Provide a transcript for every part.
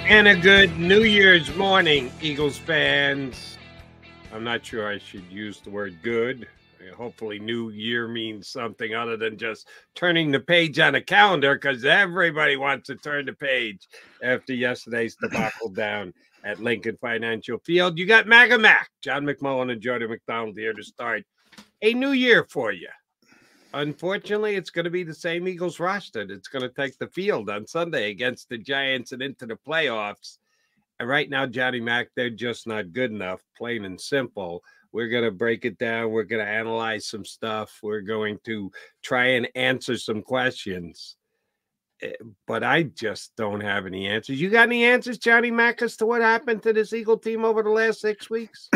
And a good New Year's morning, Eagles fans. I'm not sure I should use the word good. Hopefully, New Year means something other than just turning the page on a calendar, because everybody wants to turn the page after yesterday's debacle down at Lincoln Financial Field. You got MAGA Mac, John McMullen and Jordan McDonald here to start a new year for you. Unfortunately, it's going to be the same Eagles roster that's going to take the field on Sunday against the Giants and into the playoffs. And right now, Johnny Mac, they're just not good enough, plain and simple. We're going to break it down. We're going to analyze some stuff. We're going to try and answer some questions. But I just don't have any answers. You got any answers, Johnny Mac, as to what happened to this Eagle team over the last 6 weeks?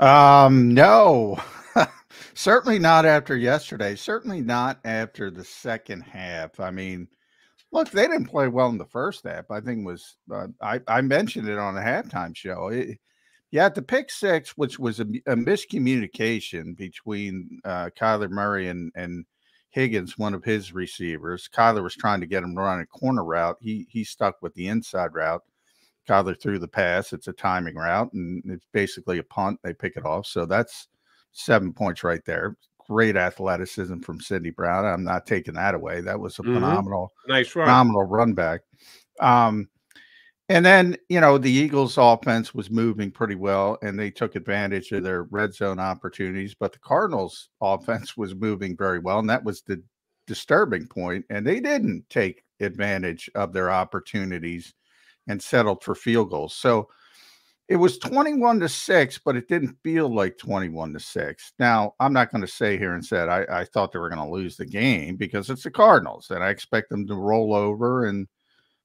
No. Certainly not after yesterday. Certainly not after the second half. I mean, look, they didn't play well in the first half. I think was I mentioned it on the halftime show. The pick six, which was a miscommunication between Kyler Murray and Higgins, one of his receivers. Kyler was trying to get him to run a corner route. He stuck with the inside route. Kyler threw the pass. It's a timing route, and it's basically a punt. They pick it off. So that's 7 points right there. Great athleticism from Sidney Brown. I'm not taking that away. That was a phenomenal run back. And then, the Eagles offense was moving pretty well, and they took advantage of their red zone opportunities. But the Cardinals offense was moving very well, and that was the disturbing point. And they didn't take advantage of their opportunities and settled for field goals. So it was 21-6, but it didn't feel like 21-6. Now, I'm not going to say here and said I thought they were going to lose the game, because it's the Cardinals, and I expect them to roll over, and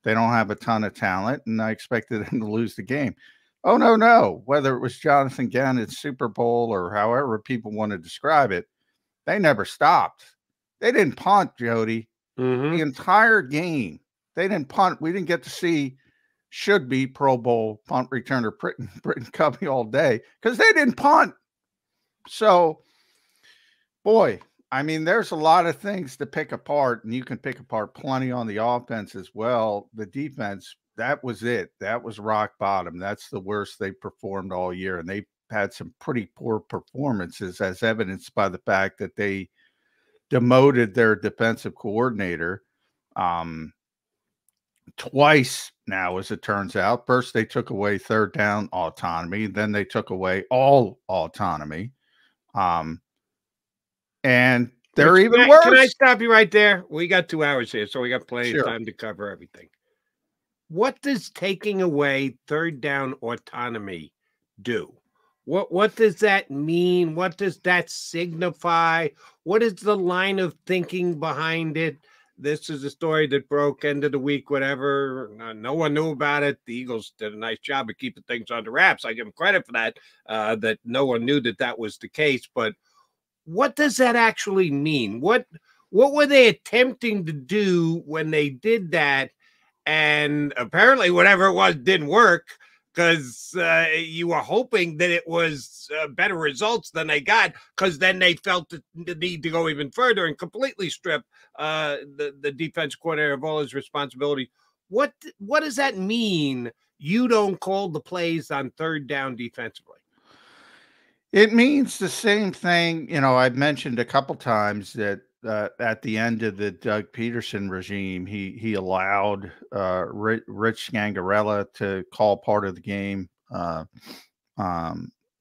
they don't have a ton of talent, and I expected them to lose the game. Oh, no. Whether it was Jonathan Gannon's Super Bowl or however people want to describe it, they never stopped. They didn't punt, Jody. The entire game. They didn't punt. We didn't get to see should be Pro Bowl punt returner Britton Covey all day, because they didn't punt. So, boy, I mean, there's a lot of things to pick apart, and you can pick apart plenty on the offense as well. The defense, that was it. That was rock bottom. That's the worst they performed all year, and they had some pretty poor performances, as evidenced by the fact that they demoted their defensive coordinator twice now, as it turns out. First, they took away third down autonomy. Then they took away all autonomy. And they're even worse. Can I stop you right there? We got 2 hours here, so we got plenty of time to cover everything. What does taking away third down autonomy do? What does that mean? What does that signify? What is the line of thinking behind it? This is a story that broke end of the week, whatever. No one knew about it. The Eagles did a nice job of keeping things under wraps. I give them credit for that, that no one knew that was the case. But what does that actually mean? What were they attempting to do when they did that? And apparently whatever it was didn't work, because you were hoping that it was better results than they got, because then they felt the need to go even further and completely strip the defense coordinator of all his responsibility. What does that mean? You don't call the plays on third down defensively. It means the same thing. I've mentioned a couple times that at the end of the Doug Peterson regime, he allowed Rich Scangarella to call part of the game,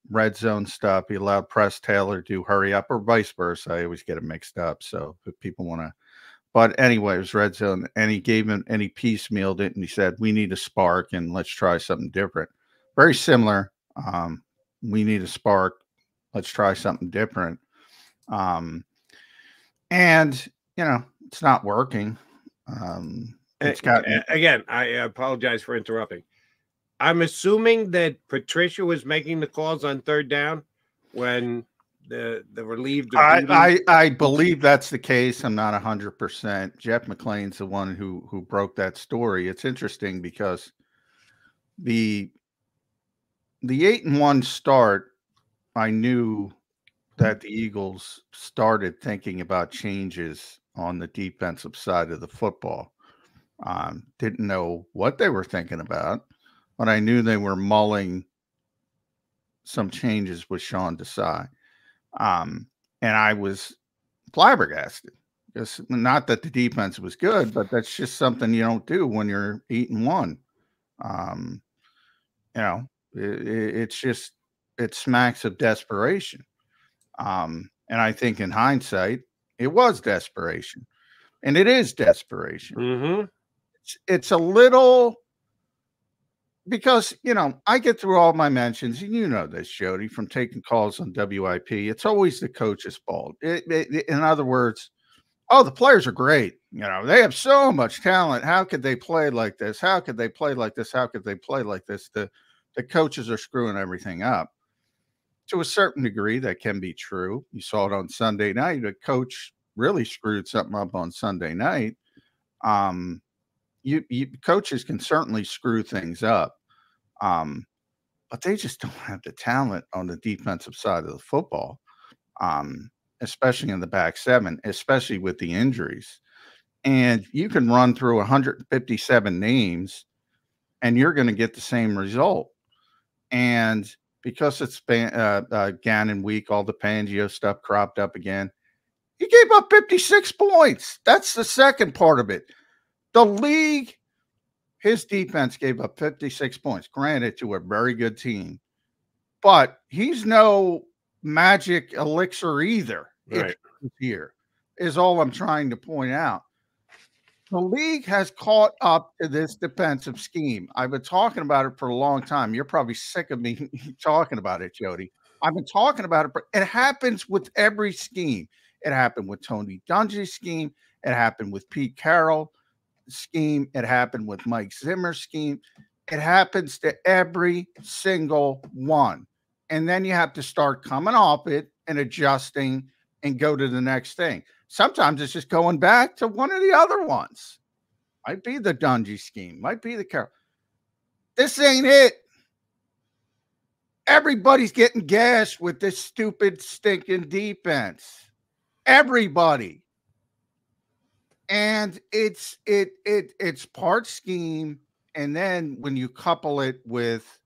red zone stuff. He allowed Press Taylor to hurry up, or vice versa. I always get it mixed up. So if people want to, but anyway, it was red zone, and he gave him, and he piecemealed it, and he said, "We need a spark, and let's try something different." Very similar. We need a spark. Let's try something different. And it's not working. Again, I apologize for interrupting. I'm assuming that Patricia was making the calls on third down when the relieved. I believe that's the case. I'm not 100%. Jeff McClain's the one who broke that story. It's interesting because the 8-1 start, I knew that the Eagles started thinking about changes on the defensive side of the football. Didn't know what they were thinking about, but I knew they were mulling some changes with Sean Desai. And I was flabbergasted. Because not that the defense was good, but that's just something you don't do when you're 8-1. You know, it's just, it smacks of desperation. And I think in hindsight, it was desperation, and it is desperation. Mm-hmm. It's a little, because, you know, I get through all my mentions, and you know this, Jody, from taking calls on WIP. It's always the coach's fault. In other words, oh, the players are great. You know, they have so much talent. How could they play like this? How could they play like this? How could they play like this? The coaches are screwing everything up. To a certain degree, that can be true. You saw it on Sunday night. The coach really screwed something up on Sunday night. Coaches can certainly screw things up, but they just don't have the talent on the defensive side of the football, especially in the back seven, especially with the injuries. And you can run through 157 names, and you're going to get the same result. And because it's Gannon week, all the Fangio stuff cropped up again. He gave up 56 points. That's the second part of it. The league, his defense gave up 56 points, granted, to a very good team. But he's no magic elixir either. Right. Here is all I'm trying to point out. The league has caught up to this defensive scheme. I've been talking about it for a long time. You're probably sick of me talking about it, Jody. I've been talking about it, but it happens with every scheme. It happened with Tony Dungy's scheme. It happened with Pete Carroll's scheme. It happened with Mike Zimmer's scheme. It happens to every single one. And then you have to start coming off it and adjusting and go to the next thing. Sometimes it's just going back to one of the other ones. Might be the Dungy scheme. Might be the Carroll. This ain't it. Everybody's getting gashed with this stupid, stinking defense. Everybody. And it's part scheme. And then when you couple it with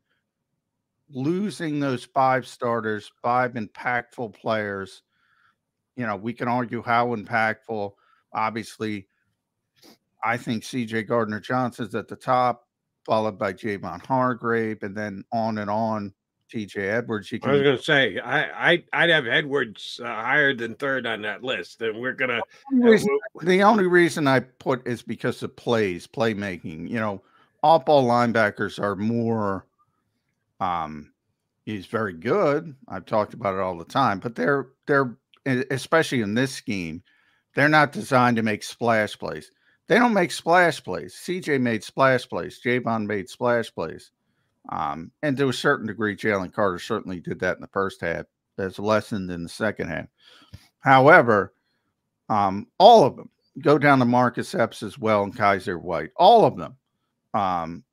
losing those 5 starters, 5 impactful players, you know, we can argue how impactful. Obviously, I think C.J. Gardner-Johnson's at the top, followed by Javon Hargrave, and then on, T.J. Edwards. I was going to say, I'd have Edwards higher than third on that list, and we're going to. The only reason I put is because of playmaking. You know, off-ball linebackers are more. He's very good. I've talked about it all the time, but they're especially in this scheme, they're not designed to make splash plays. They don't make splash plays. CJ made splash plays. Javon made splash plays. And to a certain degree, Jalen Carter certainly did that in the first half. That's lessened in the second half. However, all of them go down to Marcus Epps as well and Kaiser White. All of them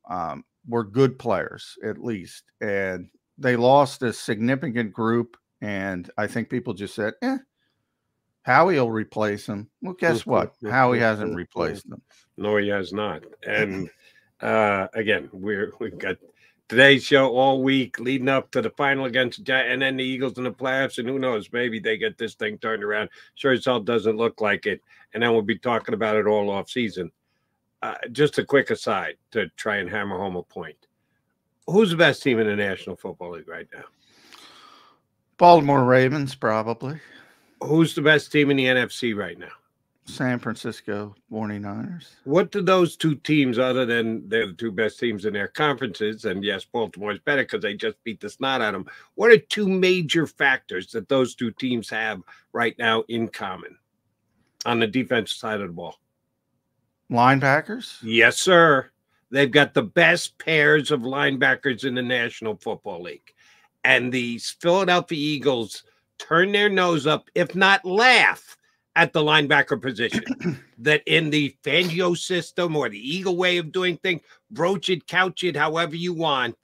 were good players, at least. And they lost a significant group. And I think people just said, Howie will replace him. Well, guess what? Howie hasn't replaced them. No, he has not. And again, we've got today's show all week leading up to the final against and then the Eagles in the playoffs. And who knows, maybe they get this thing turned around. Sure as hell doesn't look like it. And then we'll be talking about it all off season. Just a quick aside to try and hammer home a point. Who's the best team in the National Football League right now? Baltimore Ravens, probably. Who's the best team in the NFC right now? San Francisco 49ers. What do those two teams, other than they're the two best teams in their conferences, and yes, Baltimore's better because they just beat the snot out of them, what are two major factors that those two teams have right now in common on the defensive side of the ball? Linebackers? Yes, sir. They've got the best pairs of linebackers in the National Football League. And the Philadelphia Eagles turn their nose up, if not laugh, at the linebacker position. That in the Fangio system or the Eagle way of doing things, broach it, couch it, however you want,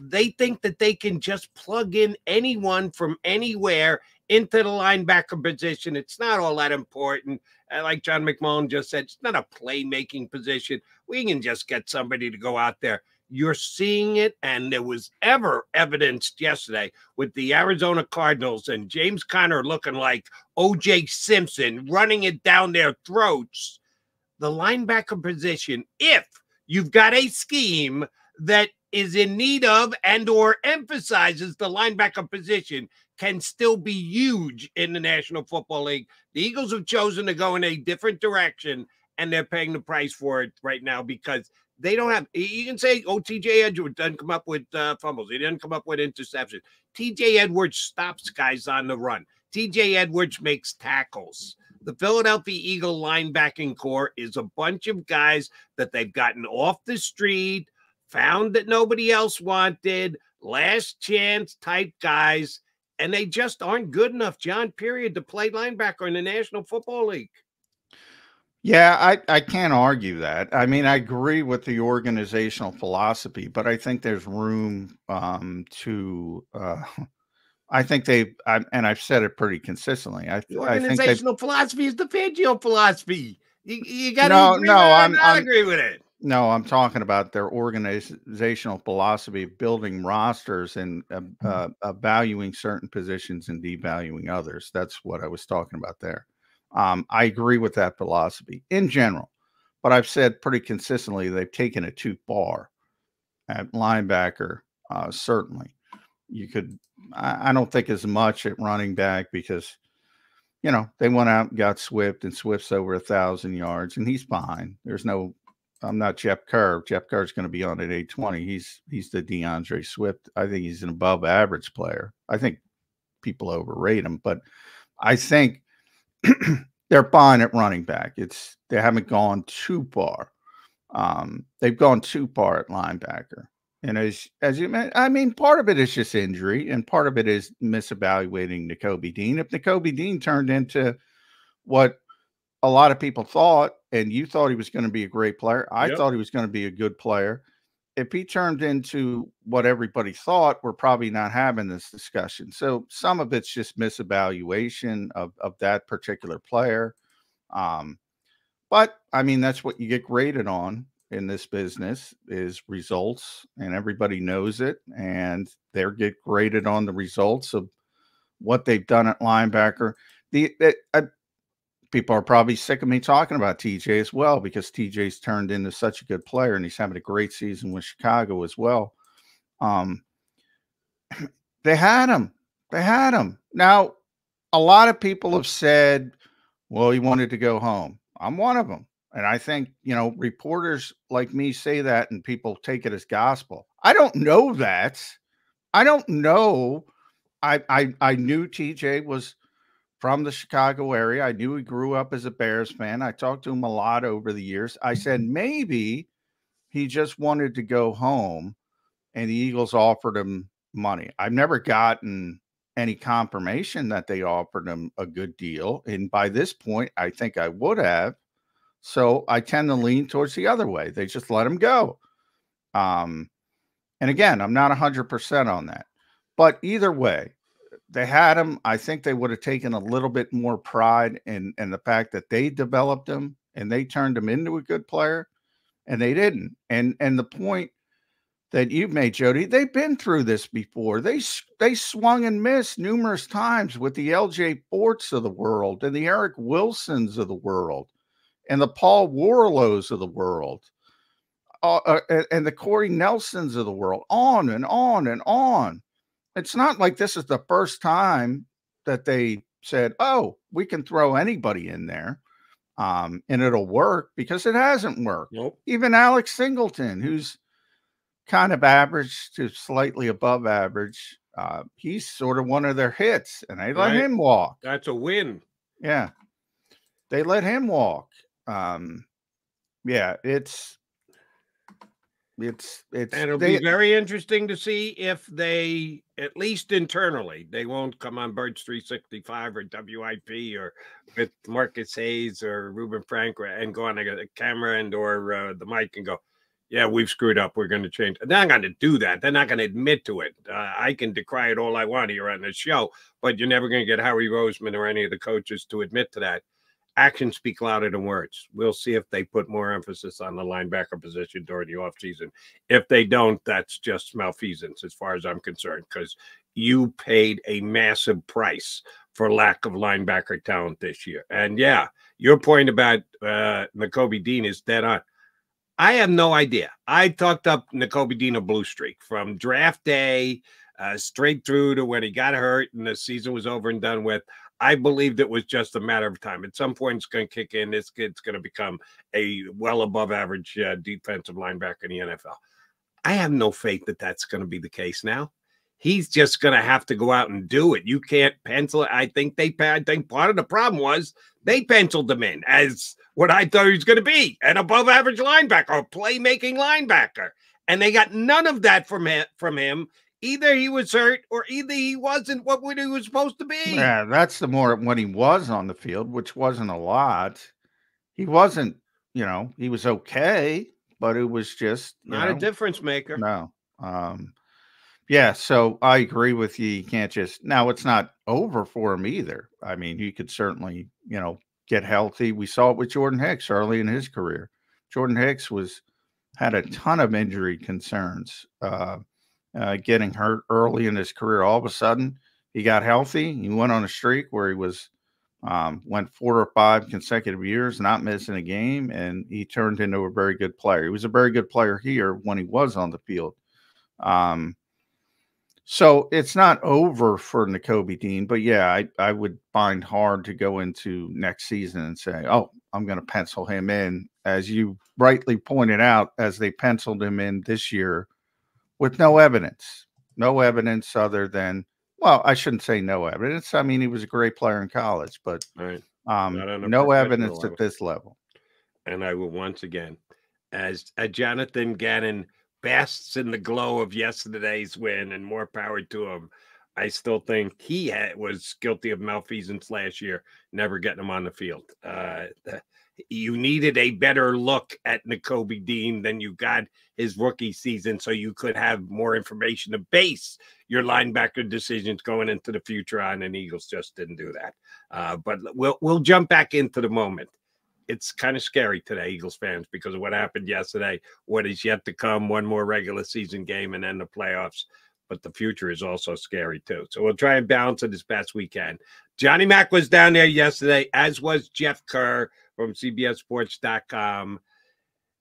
they think that they can just plug in anyone from anywhere into the linebacker position. It's not all that important. Like John McMullen just said, it's not a playmaking position. We can just get somebody to go out there. You're seeing it, and there was ever evidenced yesterday with the Arizona Cardinals and James Conner looking like O.J. Simpson, running it down their throats. The linebacker position, if you've got a scheme that is in need of and or emphasizes the linebacker position, can still be huge in the National Football League. The Eagles have chosen to go in a different direction, and they're paying the price for it right now because they don't have – you can say, oh, T.J. Edwards doesn't come up with fumbles. He doesn't come up with interceptions. T.J. Edwards stops guys on the run. T.J. Edwards makes tackles. The Philadelphia Eagle linebacking core is a bunch of guys that they've gotten off the street, found that nobody else wanted, last chance type guys, and they just aren't good enough, John, period, to play linebacker in the National Football League. Yeah, I can't argue that. I mean, I agree with the organizational philosophy, but I think there's room to I think and I've said it pretty consistently. The organizational philosophy is the Fangio philosophy. You got to agree with it. No, I'm talking about their organizational philosophy of building rosters and valuing certain positions and devaluing others. That's what I was talking about there. I agree with that philosophy in general, but I've said pretty consistently they've taken it too far at linebacker. Certainly, you could. I don't think as much at running back because, you know, they went out and got Swift, and Swift's over 1,000 yards, and he's fine. There's no. I'm not Jeff Kerr. Jeff Kerr's going to be on at 820. He's the DeAndre Swift. I think he's an above average player. I think people overrate him, but I think they're fine at running back. They haven't gone too far. They've gone too far at linebacker. And as you mentioned, I mean, part of it is just injury, and part of it is misevaluating Nakobe Dean. If Nakobe Dean turned into what a lot of people thought, and you thought he was going to be a great player, I thought he was going to be a good player. If he turned into what everybody thought, we're probably not having this discussion. So some of it's just misevaluation of that particular player. But I mean, that's what you get graded on in this business is results, and everybody knows it, and they get graded on the results of what they've done at linebacker. People are probably sick of me talking about TJ as well, because TJ's turned into such a good player, and he's having a great season with Chicago as well. They had him. Now, a lot of people have said, well, he wanted to go home. I'm one of them. And I think, you know, reporters like me say that and people take it as gospel. I don't know that. I don't know. I knew TJ was from the Chicago area. I knew he grew up as a Bears fan. I talked to him a lot over the years. I said maybe he just wanted to go home and the Eagles offered him money. I've never gotten any confirmation that they offered him a good deal. And by this point, I think I would have. So I tend to lean towards the other way. They just let him go. And again, I'm not 100% on that. But either way, they had him. I think they would have taken a little bit more pride in the fact that they developed him and they turned him into a good player, and they didn't. And the point that you've made, Jody, they've been through this before. They swung and missed numerous times with the LJ Forts of the world and the Eric Wilsons of the world and the Paul Warlows of the world, and the Corey Nelsons of the world, on and on and on. It's not like this is the first time that they said, oh, we can throw anybody in there and it'll work, because it hasn't worked. Nope. Even Alex Singleton, who's kind of average to slightly above average, he's sort of one of their hits, and they let him walk. That's a win. Yeah. They let him walk. Yeah, it's and it'll be very interesting to see if they, at least internally, they won't come on Birds 365 or WIP or with Marcus Hayes or Ruben Frank and go on a camera and or the mic and go, yeah, we've screwed up. We're going to change. They're not going to do that. They're not going to admit to it. I can decry it all I want here on this show, but you're never going to get Howie Roseman or any of the coaches to admit to that. Actions speak louder than words. We'll see if they put more emphasis on the linebacker position during the offseason. If they don't, that's just malfeasance as far as I'm concerned, because you paid a massive price for lack of linebacker talent this year. And yeah, your point about Nakobe Dean is dead on. I have no idea. I talked up Nakobe Dean a blue streak from draft day straight through to when he got hurt and the season was over and done with. I believed it was just a matter of time. At some point, it's going to kick in. This kid's going to become a well above average defensive linebacker in the NFL. I have no faith that that's going to be the case now. He's just going to have to go out and do it. You can't pencil it. I think part of the problem was they penciled him in as what I thought he was going to be, an above average linebacker, a playmaking linebacker. And they got none of that from him. Either he was hurt or either he wasn't what he was supposed to be. Yeah, that's the more when he was on the field, which wasn't a lot. He wasn't, he was okay, but it was just not a difference maker. No. Yeah, so I agree with you. You can't just now it's not over for him either. I mean, he could certainly, get healthy. We saw it with Jordan Hicks early in his career. Jordan Hicks had a ton of injury concerns. Getting hurt early in his career. All of a sudden, he got healthy. He went on a streak where he went 4 or 5 consecutive years not missing a game, and he turned into a very good player. He was a very good player here when he was on the field. So it's not over for Nakobe Dean, but yeah, I would find hard to go into next season and say, oh, I'm going to pencil him in, as you rightly pointed out, as they penciled him in this year with no evidence other than, well, I shouldn't say no evidence. I mean, he was a great player in college, but right. No evidence at this level. And I will once again, as Jonathan Gannon basks in the glow of yesterday's win, and more power to him, I still think he was guilty of malfeasance last year, never getting him on the field. You needed a better look at Nakobe Dean than you got his rookie season, so you could have more information to base your linebacker decisions going into the future on, and Eagles just didn't do that. But we'll jump back into the moment. It's kind of scary today, Eagles fans, because of what happened yesterday, what is yet to come, one more regular season game and then the playoffs. But the future is also scary too. So we'll try and balance it as best we can. Johnny Mack was down there yesterday, as was Jeff Kerr from CBSSports.com.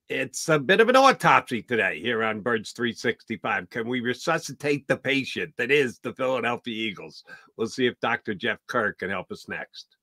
It's a bit of an autopsy today here on Birds 365. Can we resuscitate the patient that is the Philadelphia Eagles? We'll see if Dr. Jeff Kerr can help us next.